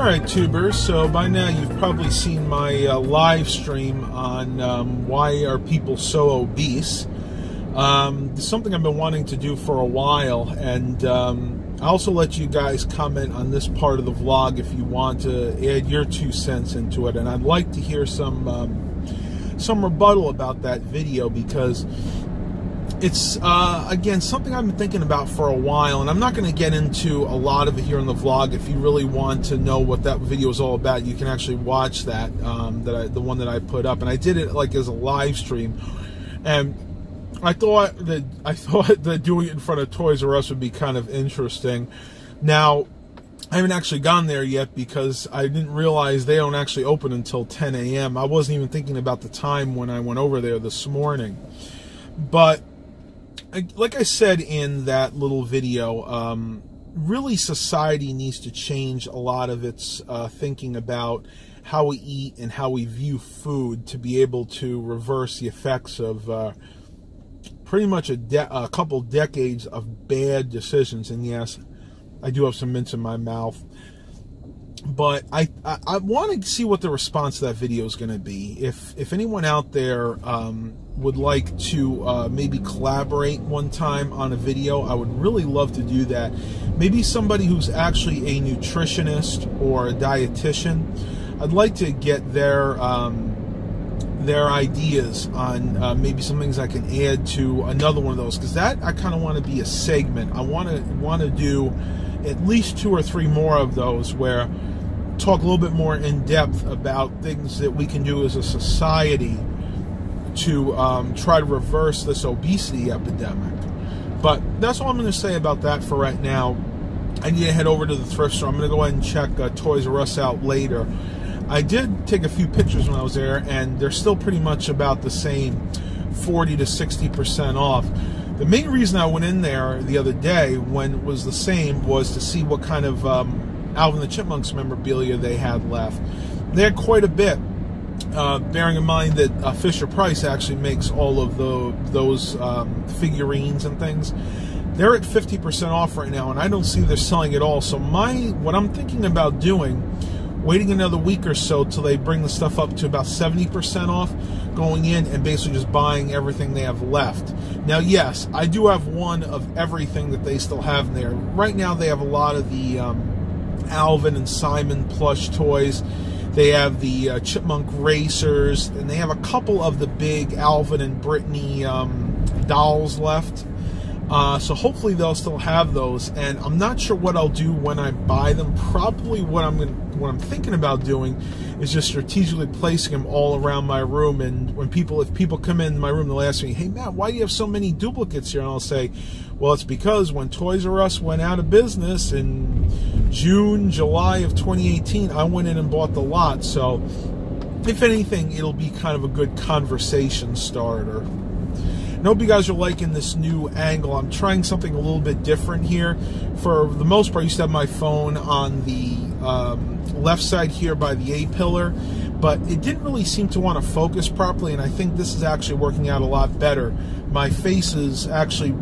Alright, tubers, so by now you've probably seen my live stream on why are people so obese. It's something I've been wanting to do for a while, and I also let you guys comment on this part of the vlog if you want to add your 2 cents into it, and I'd like to hear some rebuttal about that video, because it's, again, something I've been thinking about for a while, and I'm not going to get into a lot of it here in the vlog. If you really want to know what that video is all about, you can actually watch that, the one that I put up, and I did it like as a live stream, and I thought that doing it in front of Toys R Us would be kind of interesting. Now, I haven't actually gone there yet because I didn't realize they don't actually open until 10 a.m. I wasn't even thinking about the time when I went over there this morning. But like I said in that little video, really society needs to change a lot of its thinking about how we eat and how we view food to be able to reverse the effects of pretty much a couple decades of bad decisions. And yes, I do have some mints in my mouth. But I want to see what the response to that video is going to be. If anyone out there would like to maybe collaborate one time on a video, I would really love to do that. Maybe somebody who's actually a nutritionist or a dietitian. I'd like to get their ideas on maybe some things I can add to another one of those, because that I kind of want to be a segment. I want to do at least 2 or 3 more of those where talk a little bit more in depth about things that we can do as a society to try to reverse this obesity epidemic. But that's all I'm going to say about that for right now. I need to head over to the thrift store. I'm going to go ahead and check Toys R Us out later. I did take a few pictures when I was there, and they're still pretty much about the same, 40 to 60% off. The main reason I went in there the other day when it was the same was to see what kind of Alvin the Chipmunks memorabilia they had left. They had quite a bit, bearing in mind that Fisher-Price actually makes all of those figurines and things. They're at 50% off right now, and I don't see they're selling it all. So what I'm thinking about doing, waiting another week or so till they bring the stuff up to about 70% off, going in and basically just buying everything they have left. Now, yes, I do have one of everything that they still have there. Right now they have a lot of the Alvin and Simon plush toys. They have the Chipmunk Racers, and they have a couple of the big Alvin and Brittany dolls left. So hopefully they'll still have those, and I'm not sure what I'll do when I buy them. Probably what I'm thinking about doing is just strategically placing them all around my room. And if people come in my room, they'll ask me, "Hey Matt, why do you have so many duplicates here?" And I'll say, "Well, it's because when Toys R Us went out of business in June, July of 2018, I went in and bought the lot." So if anything, it'll be kind of a good conversation starter. I hope you guys are liking this new angle. I'm trying something a little bit different here. For the most part, I used to have my phone on the left side here by the A-pillar, but it didn't really seem to want to focus properly, and I think this is actually working out a lot better. My face is actually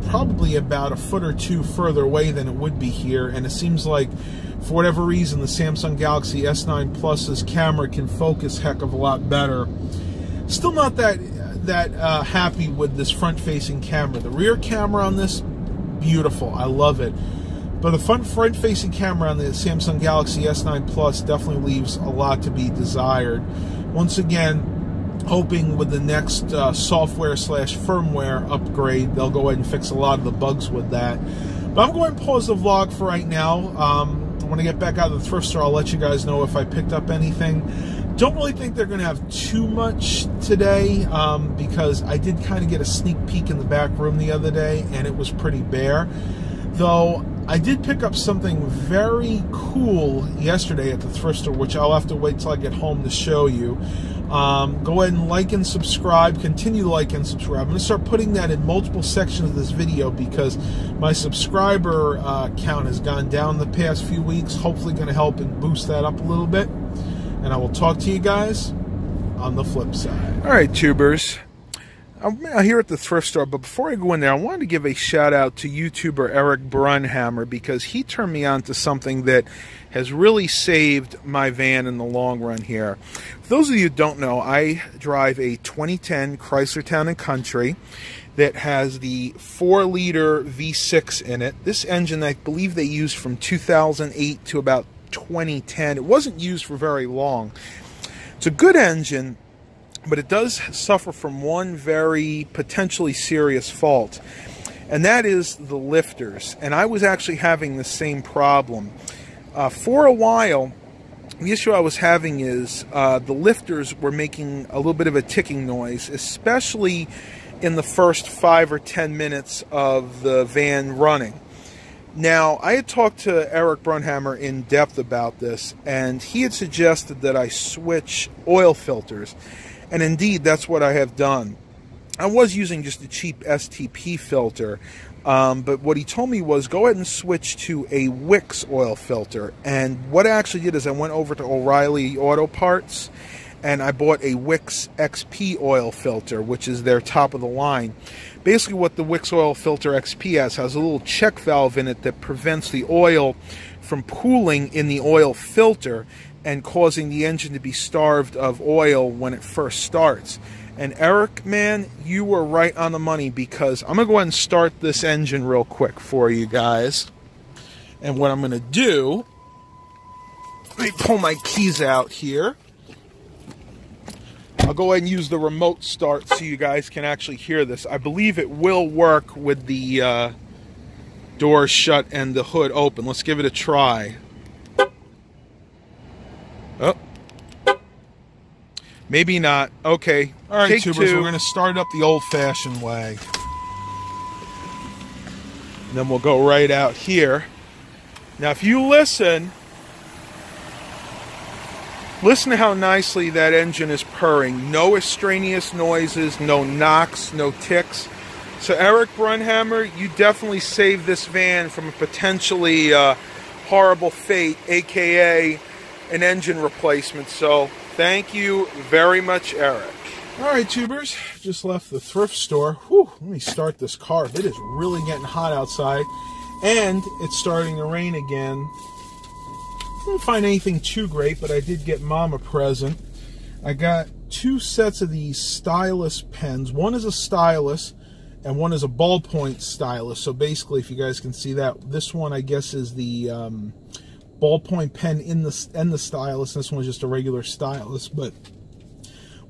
probably about a foot or 2 further away than it would be here, and it seems like, for whatever reason, the Samsung Galaxy S9 Plus's camera can focus heck of a lot better. Still not that happy with this front-facing camera. The rear camera on this, beautiful. I love it. But the front-facing camera on the Samsung Galaxy S9 Plus definitely leaves a lot to be desired. Once again, hoping with the next software/firmware upgrade, they'll go ahead and fix a lot of the bugs with that. But I'm going to pause the vlog for right now. When I get back out of the thrift store, I'll let you guys know if I picked up anything. Don't really think they're going to have too much today, because I did kind of get a sneak peek in the back room the other day, and it was pretty bare. Though I did pick up something very cool yesterday at the thrift store, which I'll have to wait till I get home to show you. Go ahead and like and subscribe. Continue to like and subscribe. I'm going to start putting that in multiple sections of this video because my subscriber count has gone down the past few weeks. Hopefully going to help and boost that up a little bit. And I will talk to you guys on the flip side. All right, tubers. I'm here at the thrift store, but before I go in there, I wanted to give a shout out to YouTuber Eric Brunhammer, because he turned me on to something that has really saved my van in the long run here. For those of you who don't know, I drive a 2010 Chrysler Town & Country that has the 4-liter V6 in it. This engine, I believe they used from 2008 to about 2010. It wasn't used for very long. It's a good engine, but it does suffer from one very potentially serious fault, and that is the lifters. And I was actually having the same problem. For a while, the issue I was having is the lifters were making a little bit of a ticking noise, especially in the first 5 or 10 minutes of the van running. Now, I had talked to Eric Brunhammer in depth about this, and he had suggested that I switch oil filters. And indeed, that's what I have done. I was using just a cheap STP filter, but what he told me was go ahead and switch to a Wix oil filter. And what I actually did is I went over to O'Reilly Auto Parts, and I bought a Wix XP oil filter, which is their top of the line. Basically, what the Wix oil filter XP has a little check valve in it that prevents the oil from pooling in the oil filter and causing the engine to be starved of oil when it first starts. And Eric, man, you were right on the money, because I'm going to go ahead and start this engine real quick for you guys. And what I'm going to do, let me pull my keys out here. I'll go ahead and use the remote start so you guys can actually hear this. I believe it will work with the door shut and the hood open. Let's give it a try. Oh. Maybe not. Okay. All right, tubers, we're going to start up the old-fashioned way. And then we'll go right out here. Now, if you listen to how nicely that engine is purring. No extraneous noises, no knocks, no ticks. So, Eric Brunhammer, you definitely saved this van from a potentially horrible fate, a.k.a. an engine replacement. So, thank you very much, Eric. All right, tubers, just left the thrift store. Whew, let me start this car. It is really getting hot outside, and it's starting to rain again. Didn't find anything too great, but I did get Mom a present. I got 2 sets of these Stylus pens. One is a Stylus, and one is a ballpoint stylus. So basically, if you guys can see that, this one I guess is the ballpoint pen in the stylus. This one's just a regular stylus, but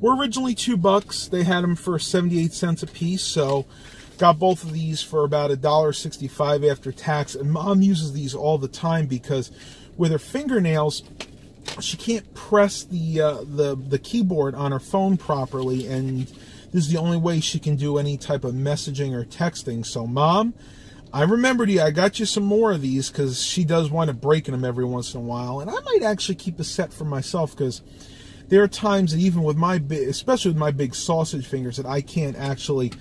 were originally $2. They had them for 78 cents a piece, so got both of these for about $1.65 after tax. And Mom uses these all the time because with her fingernails, she can't press the keyboard on her phone properly, and this is the only way she can do any type of messaging or texting. So, Mom, I remembered you. I got you some more of these because she does wind up breaking them every once in a while. And I might actually keep a set for myself, because there are times that even with my especially with my big sausage fingers, that I can't actually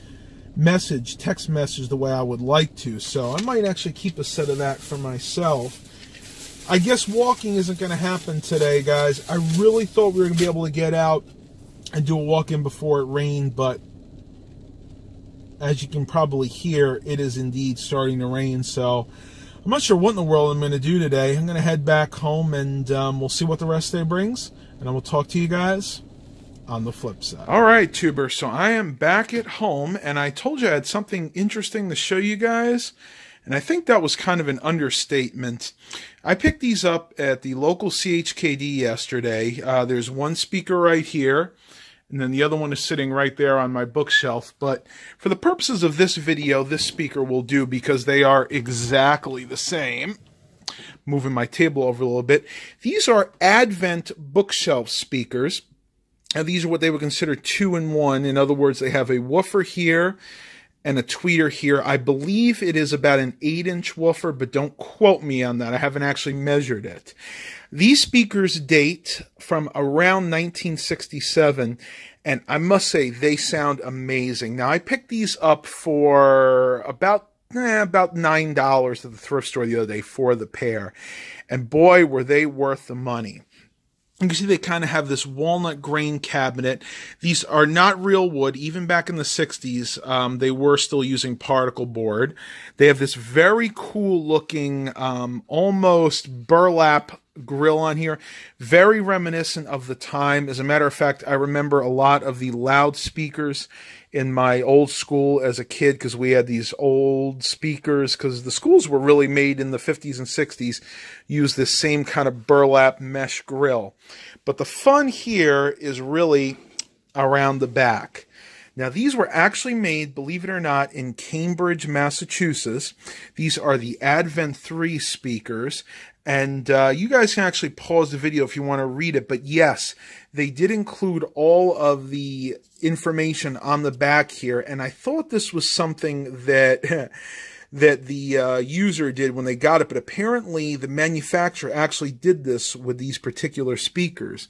text message the way I would like to. So I might actually keep a set of that for myself. I guess walking isn't going to happen today, guys. I really thought we were going to be able to get out and do a walk-in before it rained, but as you can probably hear, it is indeed starting to rain. So I'm not sure what in the world I'm going to do today. I'm going to head back home, and we'll see what the rest of the day brings, and I will talk to you guys on the flip side. All right, Tuber, so I am back at home, and I told you I had something interesting to show you guys, and I think that was kind of an understatement. I picked these up at the local CHKD yesterday. There's one speaker right here, and then the other one is sitting right there on my bookshelf. But for the purposes of this video, this speaker will do because they are exactly the same. Moving my table over a little bit. These are Advent bookshelf speakers. Now, these are what they would consider 2-in-1. In other words, they have a woofer here and a tweeter here. I believe it is about an 8-inch woofer, but don't quote me on that. I haven't actually measured it. These speakers date from around 1967, and I must say they sound amazing. Now, I picked these up for about $9 at the thrift store the other day for the pair, and boy, were they worth the money. You can see they kind of have this walnut grain cabinet. These are not real wood. Even back in the 60s, they were still using particle board. They have this very cool looking, almost burlap grill on here. Very reminiscent of the time. As a matter of fact, I remember a lot of the loudspeakers in my old school as a kid, because we had these old speakers, because the schools were really made in the 50s and 60s, used this same kind of burlap mesh grill. But the fun here is really around the back. Now, these were actually made, believe it or not, in Cambridge, Massachusetts. These are the Advent 3 speakers. And you guys can actually pause the video if you want to read it. But yes, they did include all of the information on the back here. And I thought this was something that that the user did when they got it. But apparently the manufacturer actually did this with these particular speakers.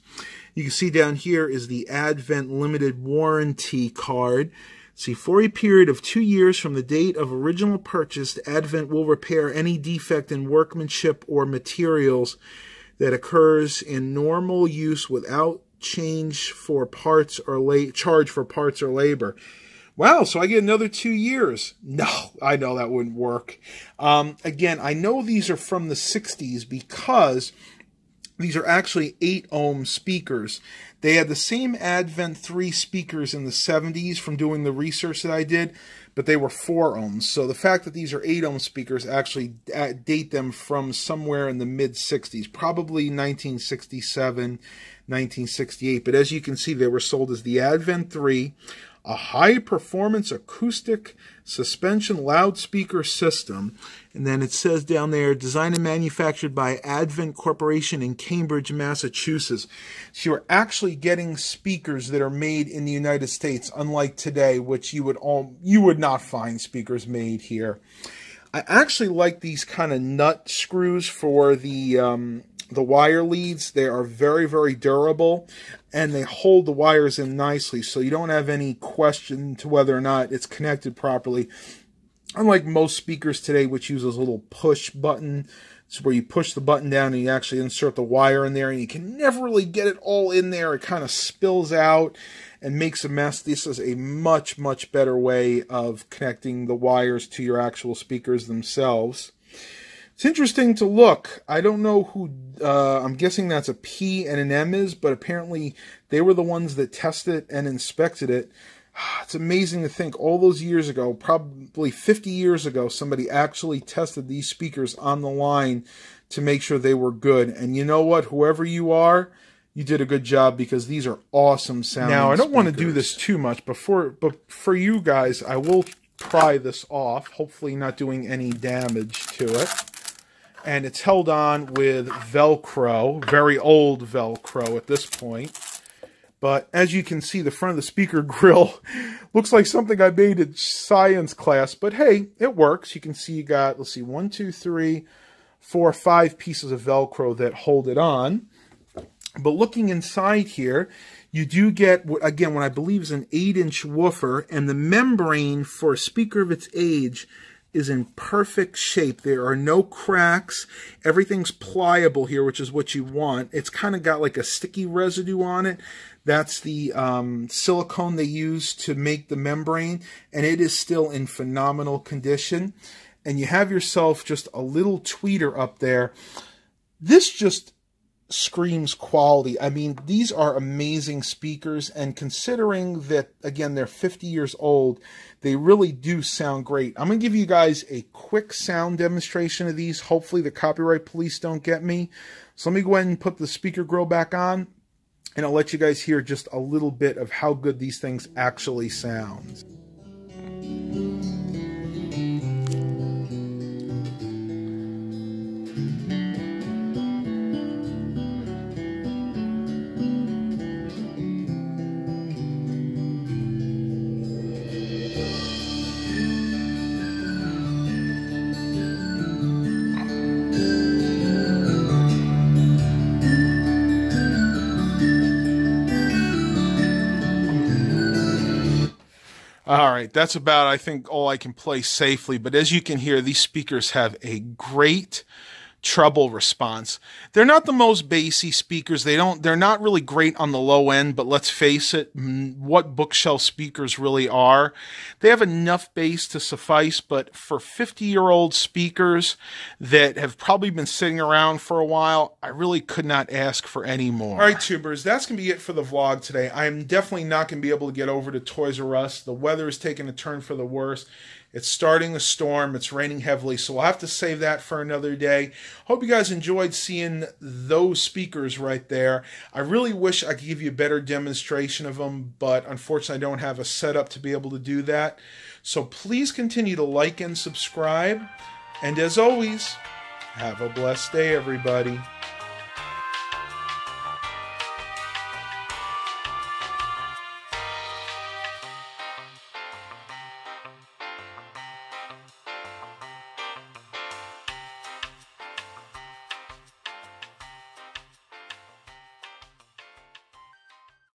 You can see down here is the Advent Limited Warranty card. See, for a period of 2 years from the date of original purchase, Advent will repair any defect in workmanship or materials that occurs in normal use without charge for parts or labor. Wow, so I get another 2 years. No, I know that wouldn't work. Again, I know these are from the 60s because these are actually 8-ohm speakers. They had the same Advent 3 speakers in the 70s from doing the research that I did, but they were 4 ohms. So the fact that these are 8-ohm speakers actually date them from somewhere in the mid-60s, probably 1967, 1968. But as you can see, they were sold as the Advent 3, a high-performance acoustic suspension loudspeaker system. And then it says down there, designed and manufactured by Advent Corporation in Cambridge, Massachusetts. So you're actually getting speakers that are made in the United States, unlike today, which you would not find speakers made here. I actually like these kind of nut screws for the wire leads. They are very, very durable, and they hold the wires in nicely, so you don't have any question to whether or not it's connected properly. Unlike most speakers today, which use a little push button, it's where you push the button down and you actually insert the wire in there, and you can never really get it all in there. It kind of spills out and makes a mess. This is a much, much better way of connecting the wires to your actual speakers themselves. It's interesting to look. I don't know who, I'm guessing that's a P and an M is, but apparently they were the ones that tested it and inspected it. It's amazing to think all those years ago, probably 50 years ago, somebody actually tested these speakers on the line to make sure they were good. And you know what? Whoever you are, you did a good job, because these are awesome sounding Now, I don't want to speakers. do this too much, but for you guys, I will pry this off, hopefully not doing any damage to it. And it's held on with Velcro, very old Velcro at this point. But as you can see, the front of the speaker grill looks like something I made in science class. But hey, it works. You can see you got, let's see, 1, 2, 3, 4, 5 pieces of Velcro that hold it on. But looking inside here, you do get, again, what I believe is an 8-inch woofer. And the membrane for a speaker of its age is in perfect shape. There are no cracks. Everything's pliable here, which is what you want. It's kind of got like a sticky residue on it. That's the silicone they use to make the membrane, and it is still in phenomenal condition. And you have yourself just a little tweeter up there. This just screams quality. I mean, these are amazing speakers, and considering that, again, they're 50 years old, they really do sound great. I'm going to give you guys a quick sound demonstration of these. Hopefully the copyright police don't get me. So let me go ahead and put the speaker grill back on, and I'll let you guys hear just a little bit of how good these things actually sound. All right, that's about, I think, all I can play safely. But as you can hear, these speakers have a great treble response. They're not the most bassy speakers. They're not really great on the low end, but let's face it, what bookshelf speakers really are. They have enough bass to suffice, but for 50-year-old speakers that have probably been sitting around for a while, I really could not ask for any more. All right, tubers, that's going to be it for the vlog today. I am definitely not going to be able to get over to Toys R Us. The weather is taking a turn for the worse. It's starting to storm. It's raining heavily, so we'll have to save that for another day. Hope you guys enjoyed seeing those speakers right there. I really wish I could give you a better demonstration of them, but unfortunately I don't have a setup to be able to do that. So please continue to like and subscribe. And as always, have a blessed day, everybody.